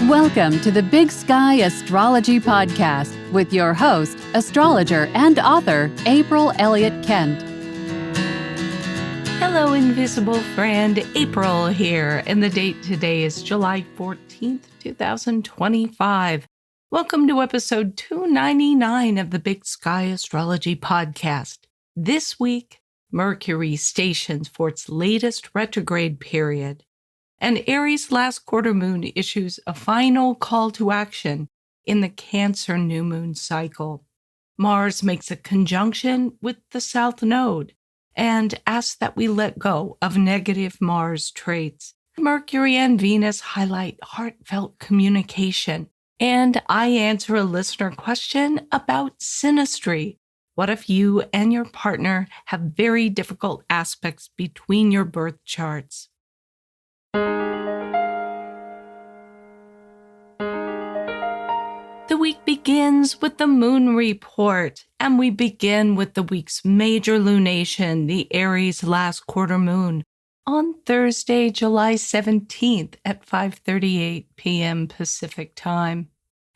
Welcome to the Big Sky Astrology Podcast with your host, astrologer and author, April Elliott Kent. Hello, invisible friend. April here, and the date today is July 14th, 2025. Welcome to episode 299 of the Big Sky Astrology Podcast. This week, Mercury stations for its latest retrograde period, and Aries Last Quarter Moon issues a final call to action in the Cancer new moon cycle. Mars makes a conjunction with the South Node and asks that we let go of negative Mars traits. Mercury and Venus highlight heartfelt communication, and I answer a listener question about synastry. What if you and your partner have very difficult aspects between your birth charts? The week begins with the moon report, and we begin with the week's major lunation, the Aries Last Quarter Moon, on Thursday, July 17th at 5:38 p.m. Pacific Time,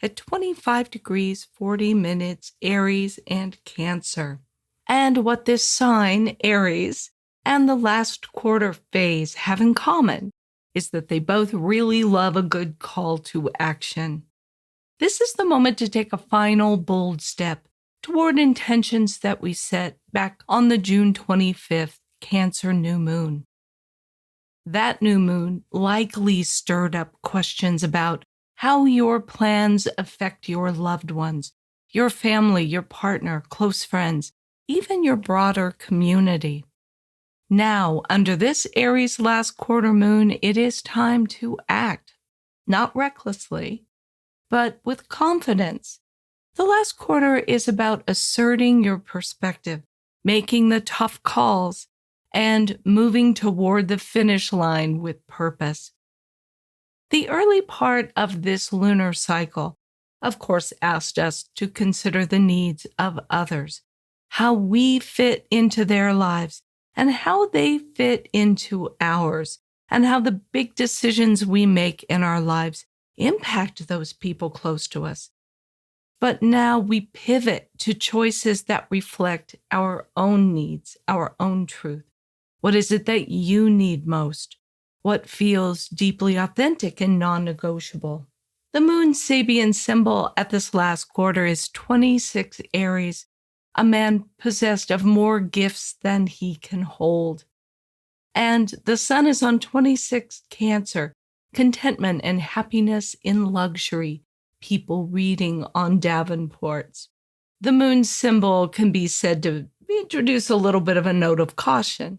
at 25 degrees 40 minutes Aries and Cancer. And what this sign, Aries, and the last quarter phase have in common is that they both really love a good call to action. This is the moment to take a final bold step toward intentions that we set back on the June 25th Cancer new moon. That new moon likely stirred up questions about how your plans affect your loved ones, your family, your partner, close friends, even your broader community. Now, under this Aries Last Quarter Moon, it is time to act, not recklessly, but with confidence. The last quarter is about asserting your perspective, making the tough calls, and moving toward the finish line with purpose. The early part of this lunar cycle, of course, asked us to consider the needs of others, how we fit into their lives, and how they fit into ours, and how the big decisions we make in our lives impact those people close to us. But now we pivot to choices that reflect our own needs, our own truth. What is it that you need most? What feels deeply authentic and non-negotiable? The moon's Sabian symbol at this last quarter is 26 Aries, a man possessed of more gifts than he can hold. And the sun is on 26 Cancer, contentment and happiness in luxury, people reading on Davenports. The moon's symbol can be said to introduce a little bit of a note of caution,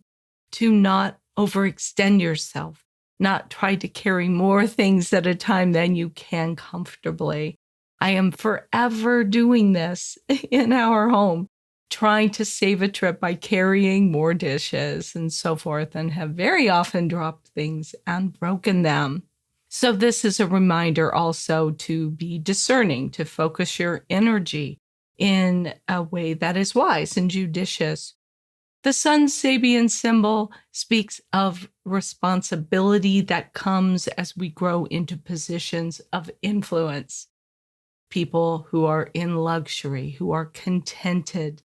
to not overextend yourself, not try to carry more things at a time than you can comfortably. I am forever doing this in our home, trying to save a trip by carrying more dishes and so forth, and have very often dropped things and broken them. So this is a reminder also to be discerning, to focus your energy in a way that is wise and judicious. The sun's Sabian symbol speaks of responsibility that comes as we grow into positions of influence. People who are in luxury, who are contented.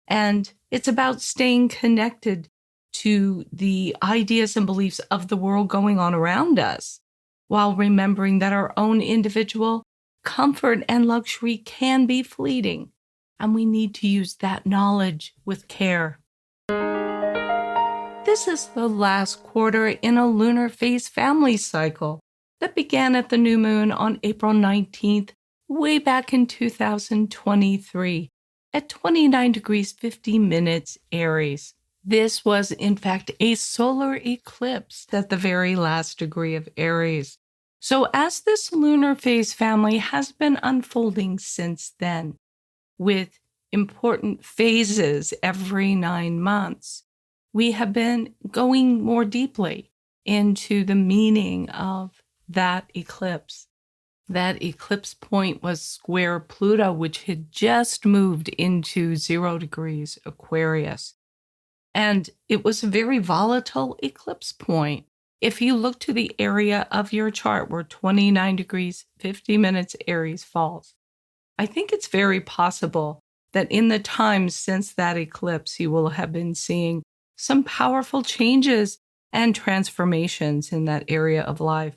And it's about staying connected to the ideas and beliefs of the world going on around us, while remembering that our own individual comfort and luxury can be fleeting, and we need to use that knowledge with care. This is the last quarter in a lunar phase family cycle that began at the new moon on April 19th, way back in 2023, at 29 degrees 50 minutes Aries. This was, in fact, a solar eclipse at the very last degree of Aries. So as this lunar phase family has been unfolding since then, with important phases every 9 months, we have been going more deeply into the meaning of that eclipse. That eclipse point was square Pluto, which had just moved into 0 degrees Aquarius. And it was a very volatile eclipse point. If you look to the area of your chart where 29 degrees, 50 minutes Aries falls, I think it's very possible that in the time since that eclipse, you will have been seeing some powerful changes and transformations in that area of life.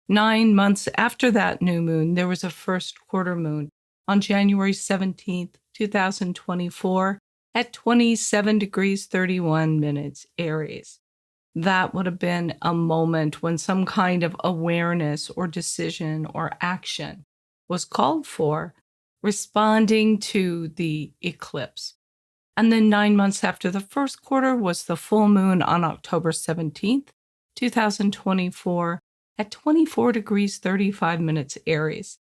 9 months after that new moon, there was a first quarter moon on January 17th, 2024 at 27 degrees, 31 minutes Aries. That would have been a moment when some kind of awareness or decision or action was called for, responding to the eclipse. And then 9 months after the first quarter was the full moon on October 17th, 2024 at 24 degrees, 35 minutes Aries,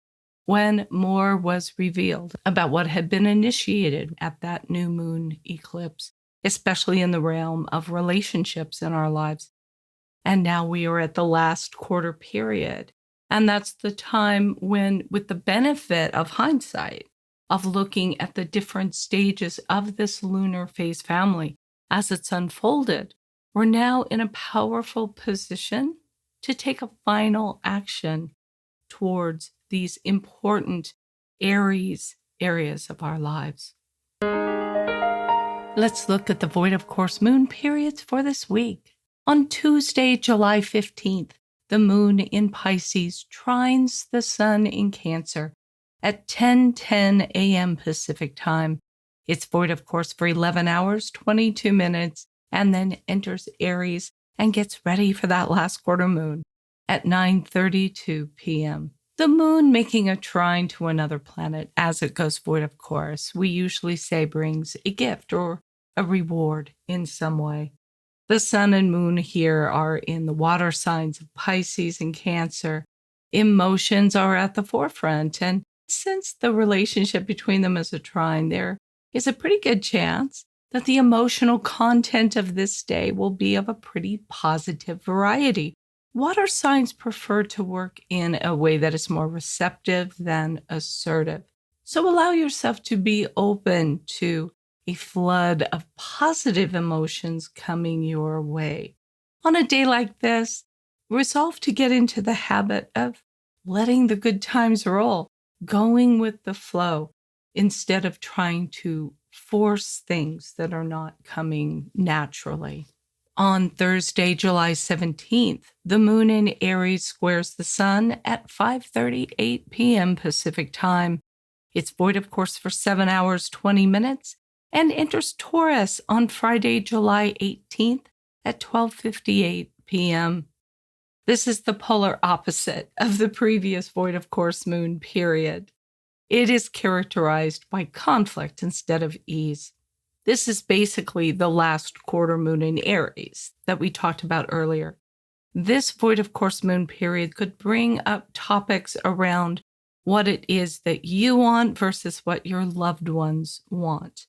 when more was revealed about what had been initiated at that new moon eclipse, especially in the realm of relationships in our lives. And now we are at the last quarter period. And that's the time when, with the benefit of hindsight, of looking at the different stages of this lunar phase family as it's unfolded, we're now in a powerful position to take a final action towards these important Aries areas of our lives. Let's look at the void of course moon periods for this week. On Tuesday, July 15th, the moon in Pisces trines the sun in Cancer at 10:10 a.m. Pacific time. It's void of course for 11 hours, 22 minutes, and then enters Aries and gets ready for that last quarter moon at 9:32 p.m. The moon making a trine to another planet as it goes void of course, we usually say brings a gift or a reward in some way. The sun and moon here are in the water signs of Pisces and Cancer. Emotions are at the forefront, and since the relationship between them is a trine, there is a pretty good chance that the emotional content of this day will be of a pretty positive variety. Water signs prefer to work in a way that is more receptive than assertive. So allow yourself to be open to a flood of positive emotions coming your way. On a day like this, resolve to get into the habit of letting the good times roll, going with the flow, instead of trying to force things that are not coming naturally. On Thursday, July 17th, the moon in Aries squares the sun at 5:38 p.m. Pacific time. It's void of course for 7 hours, 20 minutes, and enters Taurus on Friday, July 18th at 12:58 p.m. This is the polar opposite of the previous void of course moon period. It is characterized by conflict instead of ease. This is basically the last quarter moon in Aries that we talked about earlier. This void of course moon period could bring up topics around what it is that you want versus what your loved ones want,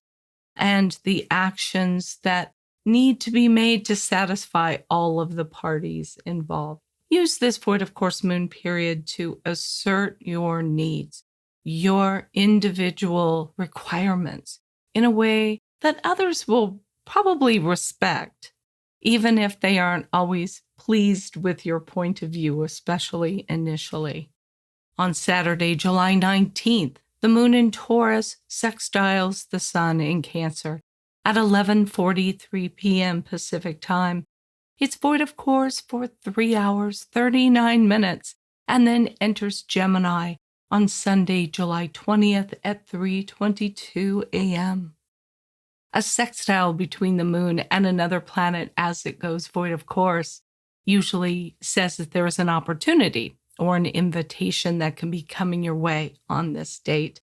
and the actions that need to be made to satisfy all of the parties involved. Use this void of course moon period to assert your needs, your individual requirements, in a way that others will probably respect, even if they aren't always pleased with your point of view, especially initially. On Saturday, July 19th, the moon in Taurus sextiles the sun in Cancer at 11:43 p.m. Pacific time. It's void of course for 3 hours, 39 minutes, and then enters Gemini on Sunday, July 20th at 3:22 a.m. A sextile between the moon and another planet as it goes void of course usually says that there is an opportunity or an invitation that can be coming your way on this date.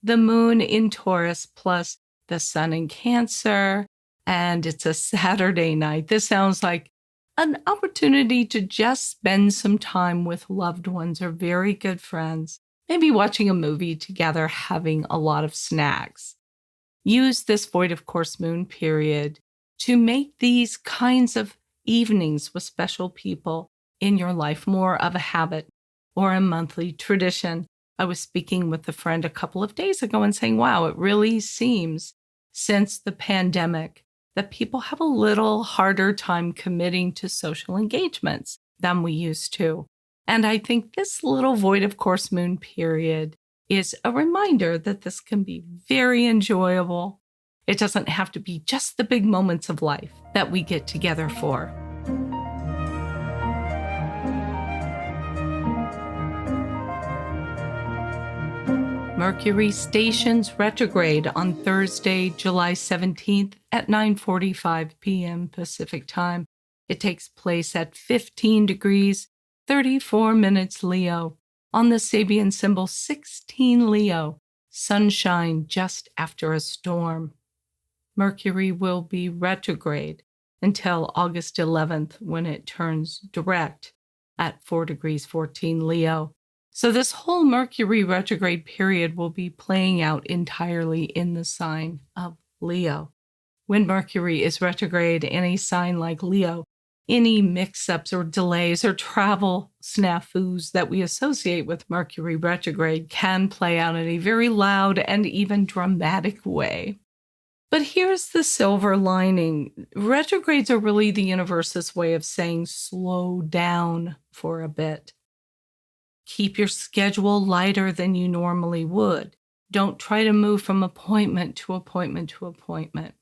The moon in Taurus plus the sun in Cancer, and it's a Saturday night. This sounds like an opportunity to just spend some time with loved ones or very good friends, maybe watching a movie together, having a lot of snacks. Use this void of course moon period to make these kinds of evenings with special people in your life more of a habit or a monthly tradition. I was speaking with a friend a couple of days ago and saying, wow, it really seems since the pandemic that people have a little harder time committing to social engagements than we used to. And I think this little void of course moon period is a reminder that this can be very enjoyable. It doesn't have to be just the big moments of life that we get together for. Mercury stations retrograde on Thursday, July 17th at 9:45 p.m. Pacific Time. It takes place at 15 degrees, 34 minutes Leo, on the Sabian symbol 16 Leo, sunshine just after a storm. Mercury will be retrograde until August 11th when it turns direct at 4 degrees 14 Leo. So this whole Mercury retrograde period will be playing out entirely in the sign of Leo. When Mercury is retrograde in a sign like Leo, any mix-ups or delays or travel snafus that we associate with Mercury retrograde can play out in a very loud and even dramatic way. But here's the silver lining. Retrogrades are really the universe's way of saying slow down for a bit. Keep your schedule lighter than you normally would. Don't try to move from appointment to appointment to appointment.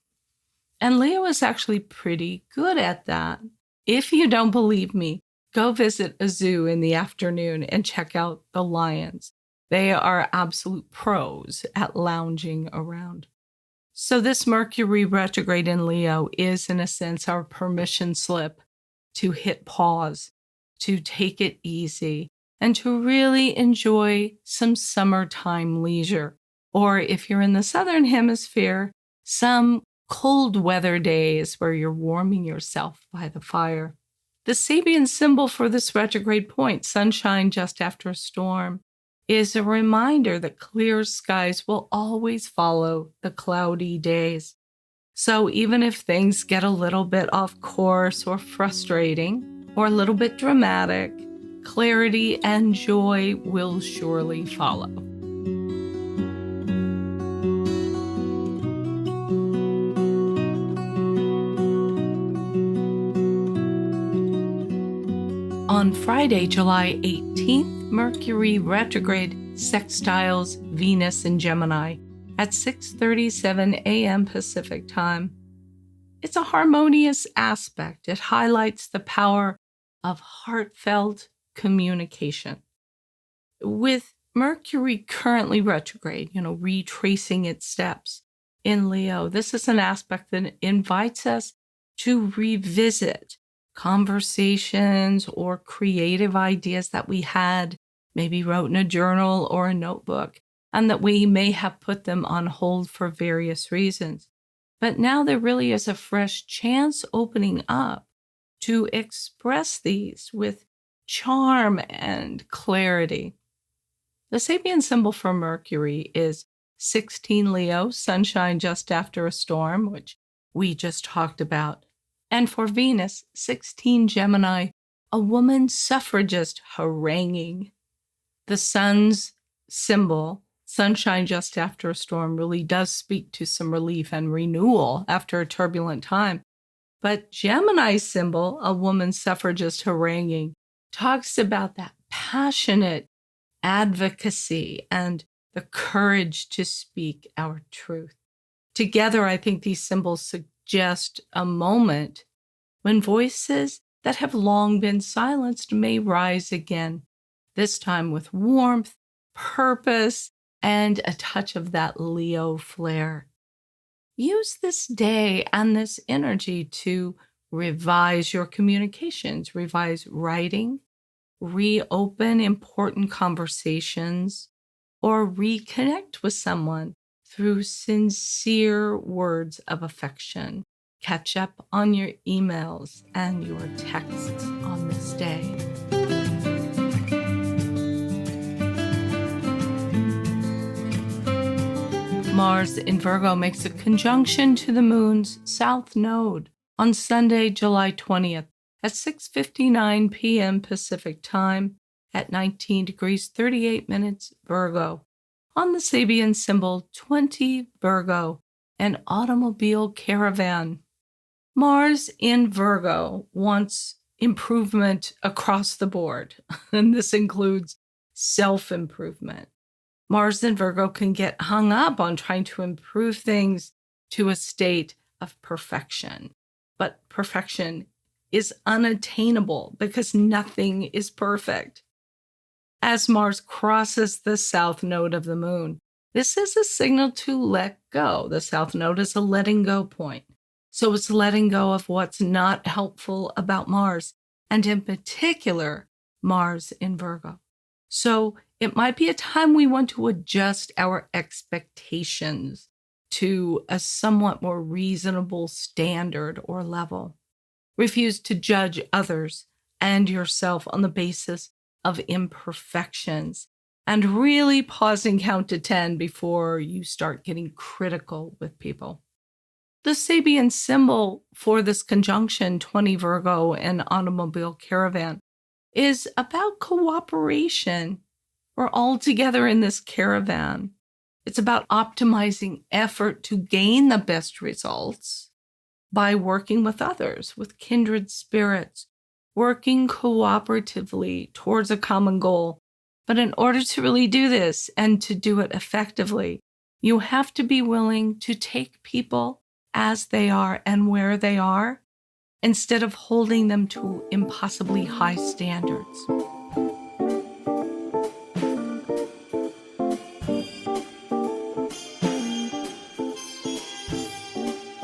And Leo is actually pretty good at that. If you don't believe me, go visit a zoo in the afternoon and check out the lions. They are absolute pros at lounging around. So this Mercury retrograde in Leo is, in a sense, our permission slip to hit pause, to take it easy, and to really enjoy some summertime leisure. Or if you're in the southern hemisphere, some cold weather days where you're warming yourself by the fire. The Sabian symbol for this retrograde point, sunshine just after a storm, is a reminder that clear skies will always follow the cloudy days. So even if things get a little bit off course or frustrating or a little bit dramatic, clarity and joy will surely follow. On Friday, July 18th, Mercury retrograde sextiles Venus in Gemini at 6:37 a.m. Pacific Time. It's a harmonious aspect. It highlights the power of heartfelt communication. With Mercury currently retrograde, retracing its steps in Leo, this is an aspect that invites us to revisit conversations or creative ideas that we had, maybe wrote in a journal or a notebook, and that we may have put them on hold for various reasons. But now there really is a fresh chance opening up to express these with charm and clarity. The Sabian symbol for Mercury is 16 Leo, sunshine just after a storm, which we just talked about. And for Venus, 16 Gemini, a woman suffragist haranguing. The sun's symbol, sunshine just after a storm, really does speak to some relief and renewal after a turbulent time. But Gemini's symbol, a woman suffragist haranguing, talks about that passionate advocacy and the courage to speak our truth. Together, I think these symbols suggest a moment when voices that have long been silenced may rise again, this time with warmth, purpose, and a touch of that Leo flair. Use this day and this energy to revise your communications, revise writing, reopen important conversations, or reconnect with someone through sincere words of affection. Catch up on your emails and your texts on this day. Mars in Virgo makes a conjunction to the moon's south node on Sunday, July 20th at 6:59 p.m. Pacific Time at 19 degrees 38 minutes Virgo. On the Sabian symbol 20 Virgo, an automobile caravan Mars in Virgo wants improvement across the board, and this includes self-improvement. Mars in Virgo can get hung up on trying to improve things to a state of perfection. But perfection is unattainable because nothing is perfect. As Mars crosses the south node of the moon, this is a signal to let go. The south node is a letting go point. So it's letting go of what's not helpful about Mars, and in particular, Mars in Virgo. So it might be a time we want to adjust our expectations to a somewhat more reasonable standard or level. Refuse to judge others and yourself on the basis of imperfections, and really pause and count to 10 before you start getting critical with people. The Sabian symbol for this conjunction, 20 Virgo and automobile caravan, is about cooperation. We're all together in this caravan. It's about optimizing effort to gain the best results by working with others, with kindred spirits, working cooperatively towards a common goal. But in order to really do this and to do it effectively, you have to be willing to take people as they are and where they are, instead of holding them to impossibly high standards.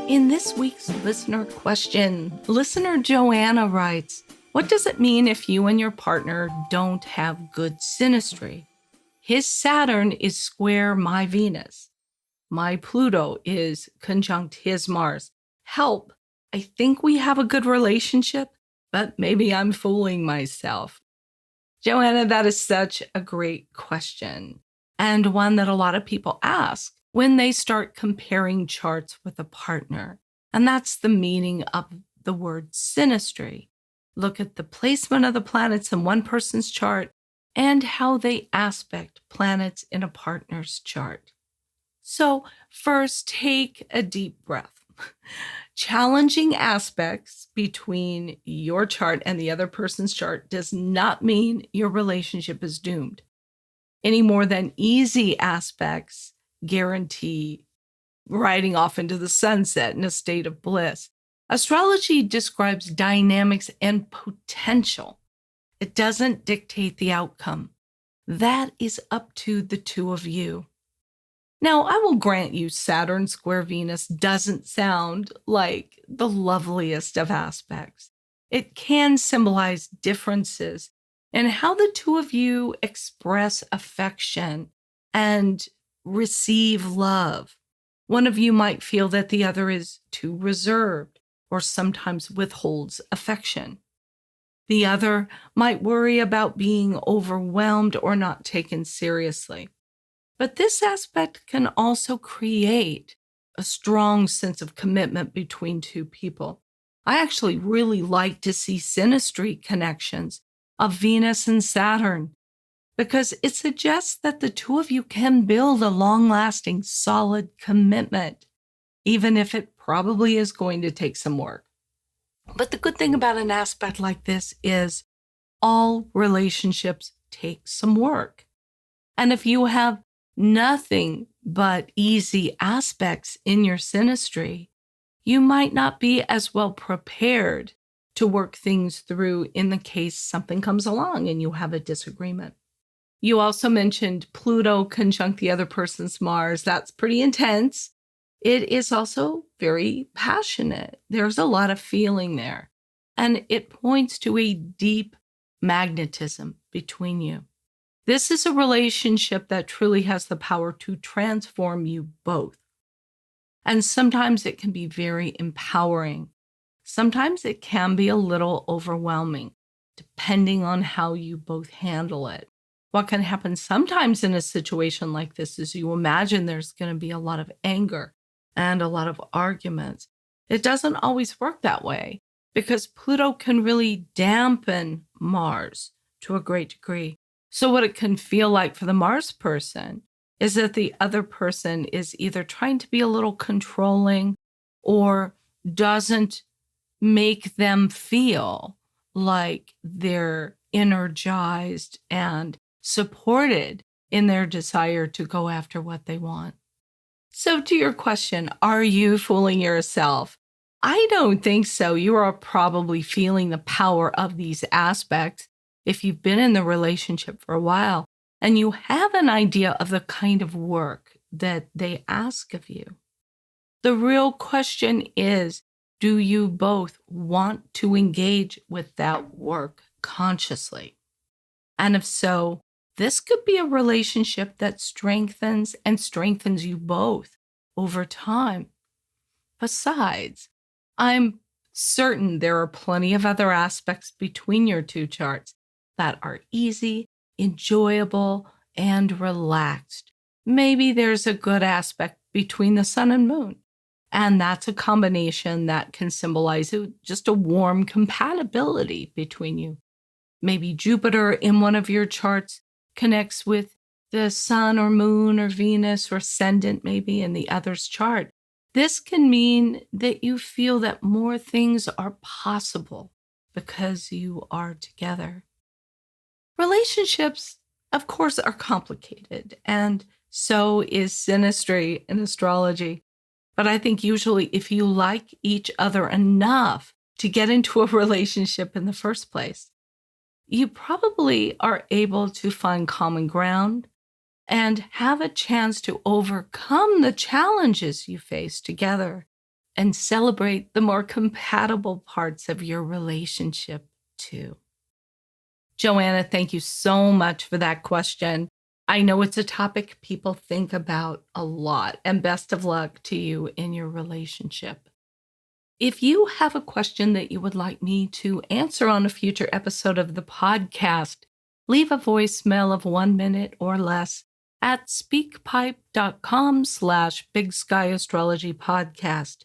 In this week's listener question, listener Joanna writes, what does it mean if you and your partner don't have good synastry? His Saturn is square my Venus. My Pluto is conjunct his Mars. Help. I think we have a good relationship, but maybe I'm fooling myself. Joanna, that is such a great question, and one that a lot of people ask when they start comparing charts with a partner. And that's the meaning of the word synastry. Look at the placement of the planets in one person's chart and how they aspect planets in a partner's chart. So first, take a deep breath. Challenging aspects between your chart and the other person's chart does not mean your relationship is doomed, any more than easy aspects guarantee riding off into the sunset in a state of bliss. Astrology describes dynamics and potential. It doesn't dictate the outcome. That is up to the two of you. Now, I will grant you Saturn square Venus doesn't sound like the loveliest of aspects. It can symbolize differences in how the two of you express affection and receive love. One of you might feel that the other is too reserved or sometimes withholds affection. The other might worry about being overwhelmed or not taken seriously. But this aspect can also create a strong sense of commitment between two people. I actually really like to see synastry connections of Venus and Saturn because it suggests that the two of you can build a long-lasting, solid commitment, even if it probably is going to take some work. But the good thing about an aspect like this is all relationships take some work. And if you have nothing but easy aspects in your synastry, you might not be as well prepared to work things through in the case something comes along and you have a disagreement. You also mentioned Pluto conjunct the other person's Mars. That's pretty intense. It is also very passionate. There's a lot of feeling there. And it points to a deep magnetism between you. This is a relationship that truly has the power to transform you both. And sometimes it can be very empowering. Sometimes it can be a little overwhelming, depending on how you both handle it. What can happen sometimes in a situation like this is you imagine there's going to be a lot of anger and a lot of arguments. It doesn't always work that way because Pluto can really dampen Mars to a great degree. So what it can feel like for the Mars person is that the other person is either trying to be a little controlling or doesn't make them feel like they're energized and supported in their desire to go after what they want. So to your question, are you fooling yourself? I don't think so. You are probably feeling the power of these aspects if you've been in the relationship for a while and you have an idea of the kind of work that they ask of you. The real question is, do you both want to engage with that work consciously? And if so, this could be a relationship that strengthens you both over time. Besides, I'm certain there are plenty of other aspects between your two charts that are easy, enjoyable, and relaxed. Maybe there's a good aspect between the sun and moon, and that's a combination that can symbolize just a warm compatibility between you. Maybe Jupiter in one of your charts connects with the sun or moon or Venus or ascendant maybe in the other's chart. This can mean that you feel that more things are possible because you are together. Relationships, of course, are complicated, and so is synastry in astrology. But I think usually if you like each other enough to get into a relationship in the first place, you probably are able to find common ground and have a chance to overcome the challenges you face together and celebrate the more compatible parts of your relationship too. Joanna, thank you so much for that question. I know it's a topic people think about a lot, and best of luck to you in your relationship. If you have a question that you would like me to answer on a future episode of the podcast, leave a voicemail of 1 minute or less at speakpipe.com/Big Sky Astrology Podcast.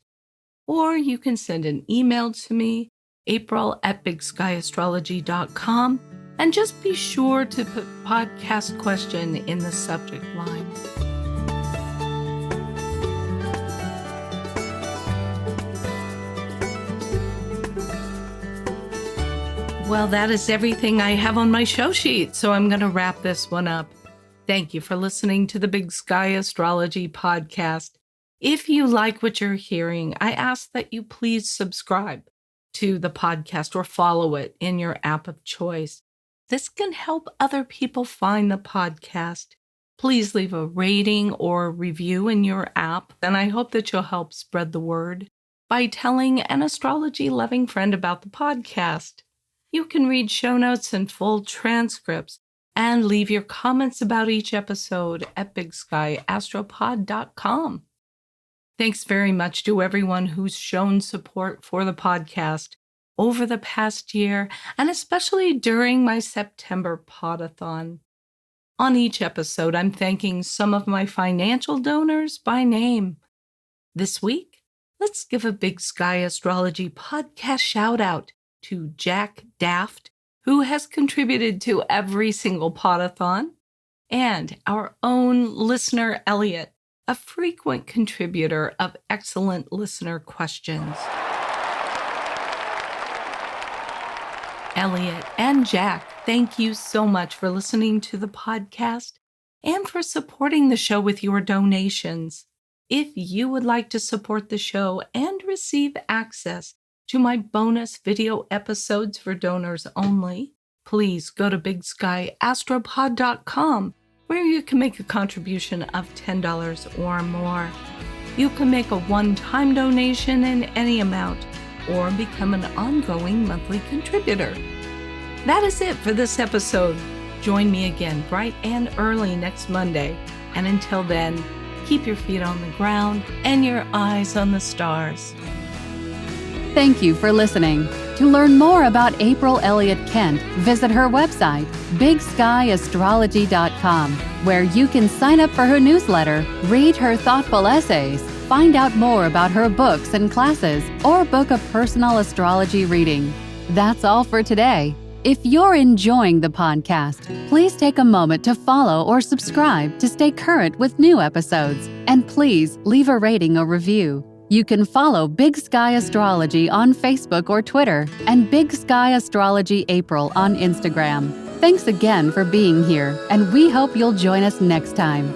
Or you can send an email to me, april@bigskyAstrology.com, and just be sure to put podcast question in the subject line. Well, that is everything I have on my show sheet, so I'm going to wrap this one up. Thank you for listening to the Big Sky Astrology Podcast. If you like what you're hearing, I ask that you please subscribe to the podcast or follow it in your app of choice. This can help other people find the podcast. Please leave a rating or review in your app, and I hope that you'll help spread the word by telling an astrology-loving friend about the podcast. You can read show notes and full transcripts and leave your comments about each episode at bigskyastropod.com. Thanks very much to everyone who's shown support for the podcast over the past year, and especially during my September podathon. On each episode, I'm thanking some of my financial donors by name. This week, let's give a Big Sky Astrology podcast shout out to Jack Daft, who has contributed to every single podathon, and our own listener, Elliot, a frequent contributor of excellent listener questions. Elliot and Jack, thank you so much for listening to the podcast and for supporting the show with your donations. If you would like to support the show and receive access to my bonus video episodes for donors only, please go to bigskyastropod.com, where you can make a contribution of $10 or more. You can make a one-time donation in any amount or become an ongoing monthly contributor. That is it for this episode. Join me again bright and early next Monday. And until then, keep your feet on the ground and your eyes on the stars. Thank you for listening. To learn more about April Elliott Kent, visit her website, bigskyAstrology.com, where you can sign up for her newsletter, read her thoughtful essays, find out more about her books and classes, or book a personal astrology reading. That's all for today. If you're enjoying the podcast, please take a moment to follow or subscribe to stay current with new episodes, and please leave a rating or review. You can follow Big Sky Astrology on Facebook or Twitter and Big Sky Astrology April on Instagram. Thanks again for being here, and we hope you'll join us next time.